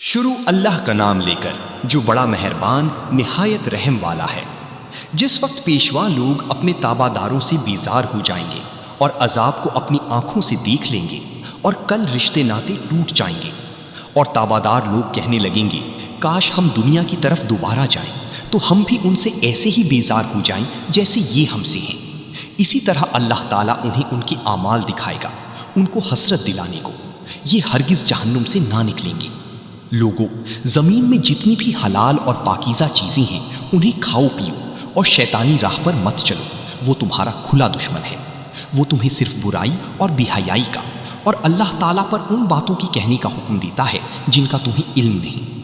شروع اللہ کا نام لے کر جو بڑا مہربان نہایت رحم والا ہے۔ جس وقت پیشوا لوگ اپنے تابع داروں سے بیزار ہو جائیں گے اور عذاب کو اپنی آنکھوں سے دیکھ لیں گے، اور کل رشتے ناتے ٹوٹ جائیں گے، اور تابع دار لوگ کہنے لگیں گے کاش ہم دنیا کی طرف دوبارہ جائیں تو ہم بھی ان سے ایسے ہی بیزار ہو جائیں جیسے یہ ہم سے ہیں۔ اسی طرح اللہ تعالیٰ انہیں ان کے اعمال دکھائے گا، ان کو حسرت دلانے کو۔ یہ ہرگز جہنم سے نہ نکلیں گے۔ لوگوں، زمین میں جتنی بھی حلال اور پاکیزہ چیزیں ہیں انہیں کھاؤ پیو، اور شیطانی راہ پر مت چلو، وہ تمہارا کھلا دشمن ہے۔ وہ تمہیں صرف برائی اور بے حیائی کا اور اللہ تعالیٰ پر ان باتوں کی کہنے کا حکم دیتا ہے جن کا تمہیں علم نہیں۔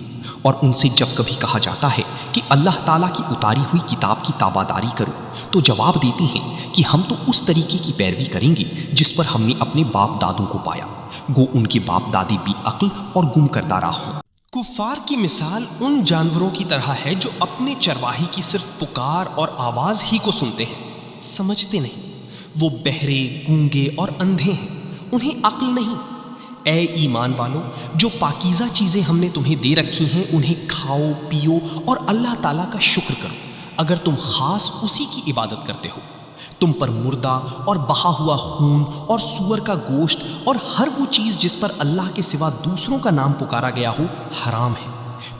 اور ان سے جب کبھی کہا جاتا ہے کہ اللہ تعالیٰ کی اتاری ہوئی کتاب کی تابع داری کرو تو جواب دیتے ہیں کہ ہم تو اس طریقے کی پیروی کریں گے جس پر ہم نے اپنے باپ دادوں کو پایا، گو ان کے باپ دادی بھی عقل اور گم کردہ راہ ہوں۔ کفار کی مثال ان جانوروں کی طرح ہے جو اپنے چرواہی کی صرف پکار اور آواز ہی کو سنتے ہیں، سمجھتے نہیں۔ وہ بہرے، گونگے اور اندھے ہیں، انہیں عقل نہیں۔ اے ایمان والو، جو پاکیزہ چیزیں ہم نے تمہیں دے رکھی ہیں انہیں کھاؤ پیو اور اللہ تعالیٰ کا شکر کرو، اگر تم خاص اسی کی عبادت کرتے ہو۔ تم پر مردہ اور بہا ہوا خون اور سور کا گوشت اور ہر وہ چیز جس پر اللہ کے سوا دوسروں کا نام پکارا گیا ہو حرام ہے۔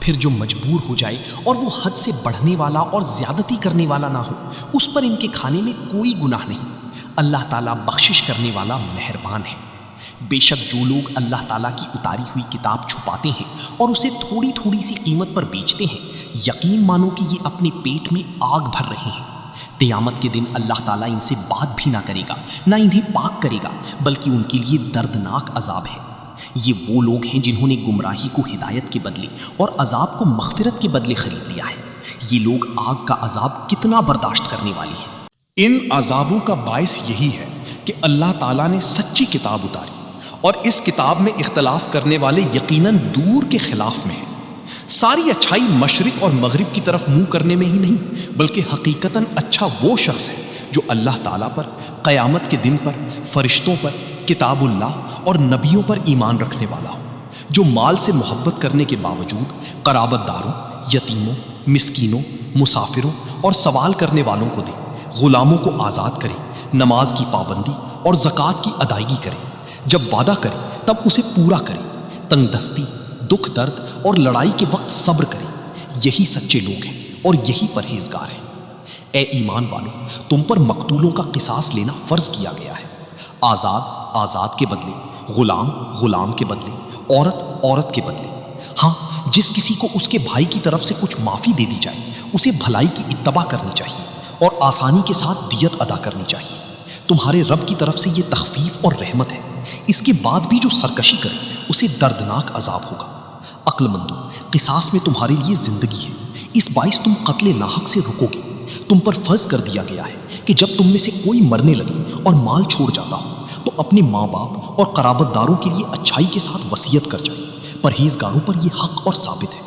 پھر جو مجبور ہو جائے اور وہ حد سے بڑھنے والا اور زیادتی کرنے والا نہ ہو، اس پر ان کے کھانے میں کوئی گناہ نہیں۔ اللہ تعالیٰ بخشش کرنے والا مہربان ہے۔ بے شک جو لوگ اللہ تعالیٰ کی اتاری ہوئی کتاب چھپاتے ہیں اور اسے تھوڑی تھوڑی سی قیمت پر بیچتے ہیں، یقین مانو کہ یہ اپنے پیٹ میں آگ بھر رہے ہیں۔ قیامت کے دن اللہ تعالیٰ ان سے بات بھی نہ کرے گا، نہ انہیں پاک کرے گا، بلکہ ان کے لیے دردناک عذاب ہے۔ یہ وہ لوگ ہیں جنہوں نے گمراہی کو ہدایت کے بدلے اور عذاب کو مغفرت کے بدلے خرید لیا ہے۔ یہ لوگ آگ کا عذاب کتنا برداشت کرنے والے ہیں۔ ان عذابوں کا باعث یہی ہے کہ اللہ تعالیٰ نے سچی کتاب اتاری، اور اس کتاب میں اختلاف کرنے والے یقیناً دور کے خلاف میں ہیں۔ ساری اچھائی مشرق اور مغرب کی طرف منہ کرنے میں ہی نہیں، بلکہ حقیقتاً اچھا وہ شخص ہے جو اللہ تعالیٰ پر، قیامت کے دن پر، فرشتوں پر، کتاب اللہ اور نبیوں پر ایمان رکھنے والا ہو، جو مال سے محبت کرنے کے باوجود قرابت داروں، یتیموں، مسکینوں، مسافروں اور سوال کرنے والوں کو دے، غلاموں کو آزاد کرے، نماز کی پابندی اور زکوٰۃ کی ادائیگی کرے، جب وعدہ کرے تب اسے پورا کرے، تنگ دستی، دکھ درد اور لڑائی کے وقت صبر کرے۔ یہی سچے لوگ ہیں اور یہی پرہیزگار ہیں۔ اے ایمان والو، تم پر مقتولوں کا قصاص لینا فرض کیا گیا ہے۔ آزاد آزاد کے بدلے، غلام غلام کے بدلے، عورت عورت کے بدلے۔ ہاں، جس کسی کو اس کے بھائی کی طرف سے کچھ معافی دے دی جائے اسے بھلائی کی اتباع کرنی چاہیے اور آسانی کے ساتھ دیت ادا کرنی چاہیے۔ تمہارے رب کی طرف سے یہ تخفیف اور رحمت ہے۔ اس کے بعد بھی جو سرکشی کرے اسے دردناک عذاب ہوگا۔ عقل مندو، قصاص میں تمہارے لیے زندگی ہے، اس باعث تم قتل ناحق سے رکو گے۔ تم پر فرض کر دیا گیا ہے کہ جب تم میں سے کوئی مرنے لگے اور مال چھوڑ جاتا ہو تو اپنے ماں باپ اور قرابت داروں کے لیے اچھائی کے ساتھ وصیت کر جائے۔ پرہیزگاروں پر یہ حق اور ثابت ہے۔